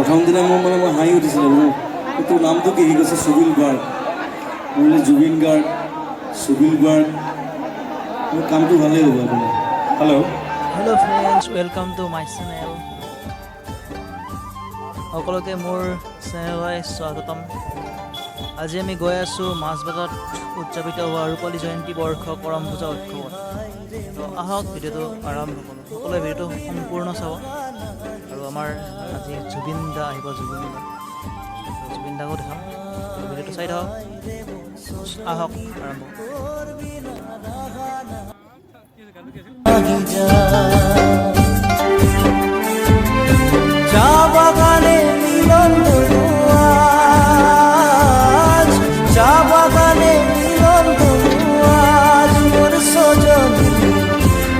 প্ৰথম দিনা মই হাঁহি উঠিছিলোঁ তোৰ নামটো কি সি কৈছে সুবিল গাৰ্গ মই বোলে জুবিন গাৰ্গ সুবিল গাৰ্গ মোৰ কামটো ভালেই হ'ব আপোনাৰ hello' friends welcome to my channel সকলোকে মোৰ চেনেললৈ স্বাগতম। আজি আমি গৈ আছোঁ মাজবাটত উদযাপিত হোৱা ৰূপালী জয়ন্তী বৰ্ষ কৰম পূজা উৎসৱত। তো আহক ভিডিঅ'টো আৰম্ভ কৰোঁ। সকলোৱে ভিডিঅ'টো সম্পূৰ্ণ চাব। আৰু আমাৰ আজি জুবিন দা আহিব, জুবিন দাকো দেখাম। ভিডিঅ'টো চাই থাকক, আহক আৰম্ভ চা বাগানে মিলন ধনুয়াজ, চা বাগানে মিলন ধনুয়াজ, মোর সজনী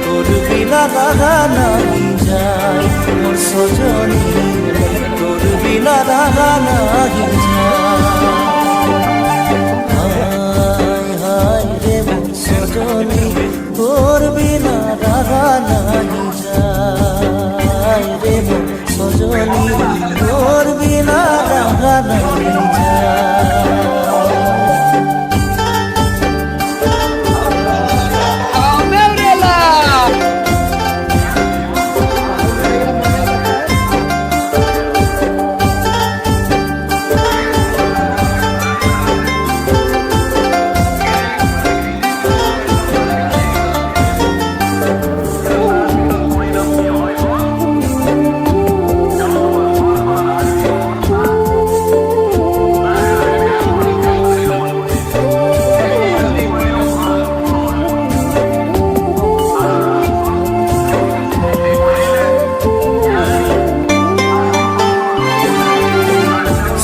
তোর বিনা রাগা নাহি যায়, মোর সজনী তোর বিনা রাগা নাহি যায়। হায় হায় রে মোর সজনী তোর বিনা রাগা নাহি যায় রে মোর সজনী তোর বিনা রাগা নাহি যায়।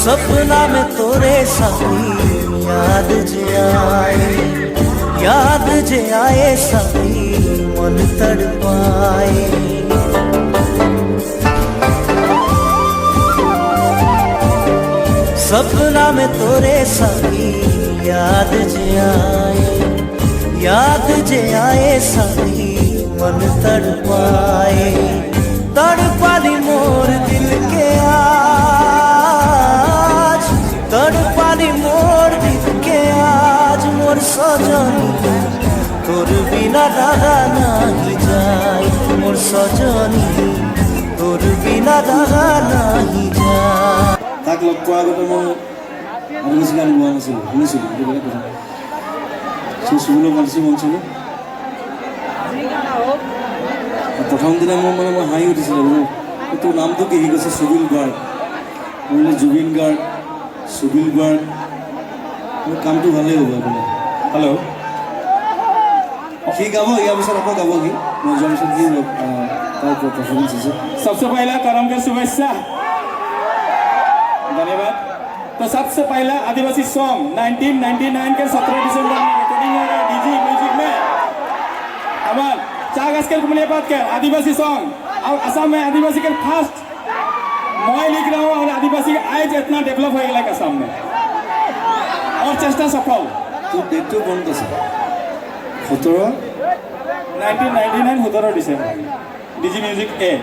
सपना में तोरे साथी याद जे आए साथी मन तड़पाए। सपना में तोरे साथी याद जे आए साथी मन तड़पाए। तड़पाली मोर दिल के तड़पाली मोर दिल के आज, मोर सजनी তোর বিনা রাগা নাহি যায়, মোর সজনী তোর বিনা রাগা নাহি যায়। তাক লগ পোৱাৰ আগতে মই আদিবাসী গান গোৱা নাছিলোঁ, শুনিছিলোঁ এইটো বেলেগ কথা। চুবলৈ মাতিছোঁ মঞ্চলৈ। প্ৰথম দিনা মই হাঁহি উঠিছিলোঁ তোৰ নামটো কি সি কৈছে সুবিল গাৰ্গ মই বোলে জুবিন গাৰ্গ সুবিল গাৰ্গ মোৰ কামটো ভালেই হ'ব আপোনাৰ। সি গাব, ইয়াৰ পিছত আকৌ গাব সি, মই যোৱাৰ পিছত সি তাৰ পাৰফৰ্মেঞ্চ আছে। सबसे पहला करम के शुभेच्छा, धन्यवाद। तो सबसे पहला आदिवासी सॉन्ग 1999 के 17 दिसंबर में रिकॉर्डिंग हो रहा है डीजी म्यूजिक में। अमर चागस के कुमलियापात के आदिवासी सॉन्ग और असम में आदिवासी के फर्स्ट मैं लिख रहा हूँ और आदिवासी आज इतना डेवलप हो गया असम में और चेष्टा सफल। তোৰ ডেটটো বন্ধ আছে 17 1999 17 ডিসেম্বৰ ডিজি মিউজিক এ।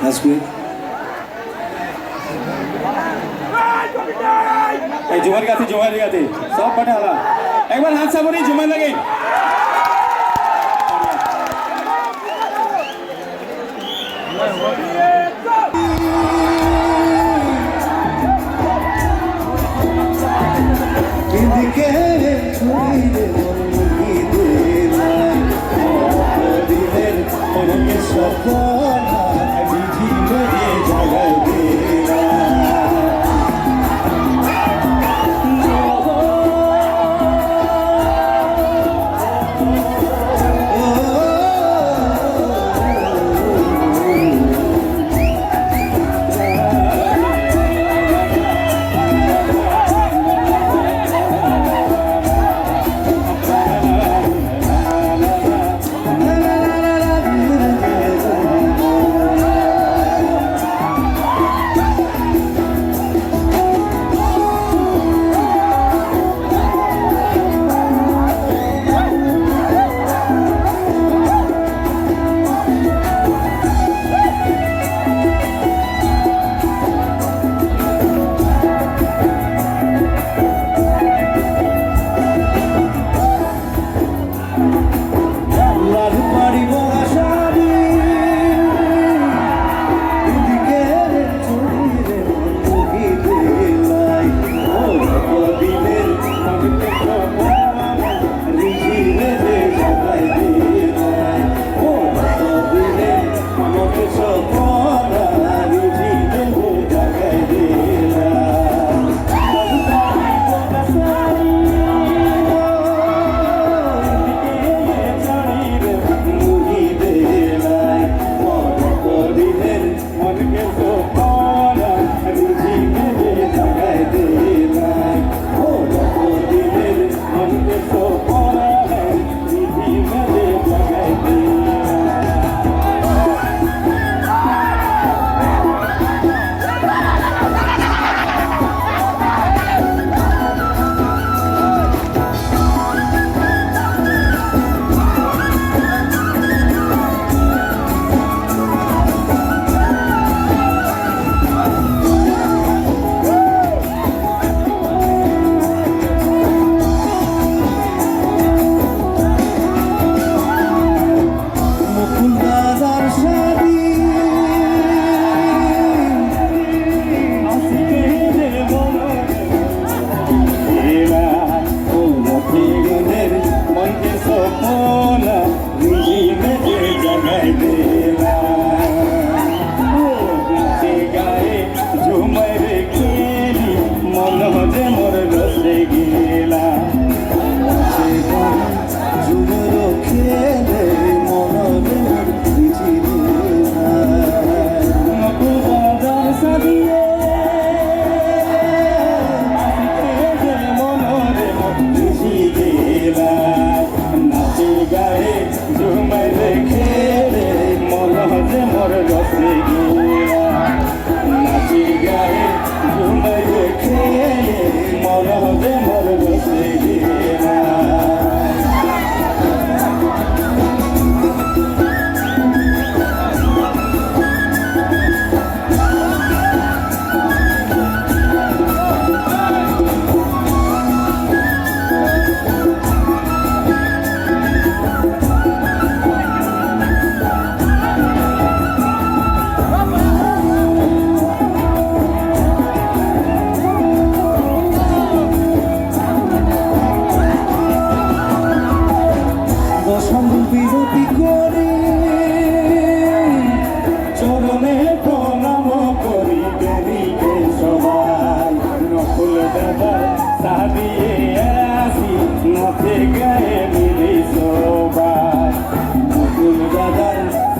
That's great. जुमर गाते सब बड़े हाला एक बार हाथ साबरी जुमर लगे।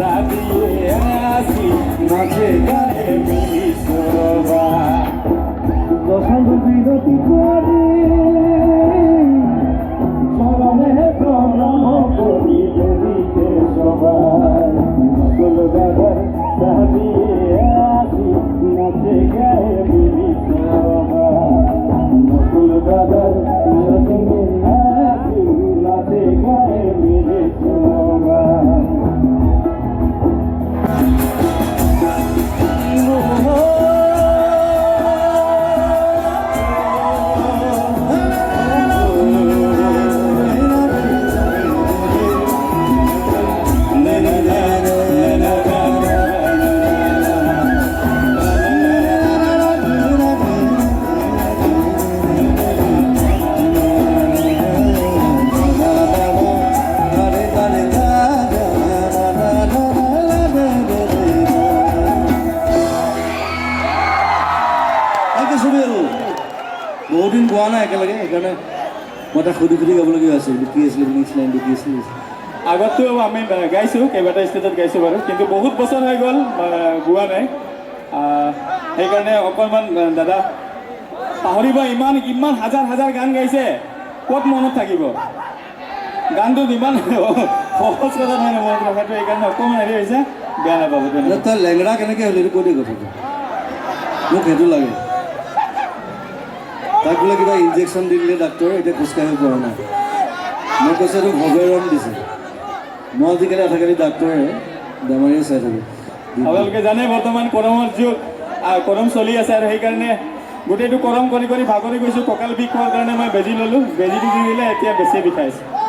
সাজিয়ে আসি নাচে গায়ে মিলিত রবা দশান্ত বিরতি করে সবানে প্রণাম করি দেবীকে সবাই নকল দাদার সাজিয়ে আসি নাচে গায়ে মিলিত রবা নকল দাদার সঙ্গে আসি নাচে গায়ে মিলিত রবা বহুদিন গোৱা নাই একেলগে সেইকাৰণে মই তাক সুধি সুধি গাবলগীয়া হৈছে কি আছিলে নেক্সট লাইনটো কি আছিলে আগতো আমি গাইছোঁ কেইবাটা ষ্টেজত গাইছোঁ বাৰু কিন্তু বহুত বছৰ হৈ গ'ল গোৱা নাই সেইকাৰণে অকণমান দাদা পাহৰিব ইমান ইমান হাজাৰ হাজাৰ গান গাইছে ক'ত মনত থাকিব গানটো ইমান সহজ কথা নহয় মনত ৰখাটো সেইকাৰণে অকণমান হেৰি হৈছে বেয়া নাপাব তই লেংৰা কেনেকৈ হ'লি এইটো কৈ দিয়ে কথাটো মোক সেইটো লাগে তাক বোলে কিবা ইনজেকশ্যন দি দিলে ডাক্তৰে এতিয়া খোজকাঢ়িব পৰা নাই মই কৈছোঁ এইটো ভগৱান দিছে মই আজিকালি আধাকালি ডাক্তৰে বেমাৰীয়ে চাই থাকোঁ আপোনালোকে জানে বৰ্তমান কৰমৰ যুগ কৰম চলি আছে আৰু সেইকাৰণে গোটেইটো কৰম কৰি কৰি ভাগৰি গৈছোঁ কঁকাল বিষ হোৱাৰ কাৰণে মই বেজি ল'লোঁ বেজিটো দি দিলে এতিয়া বেছি বিষাইছে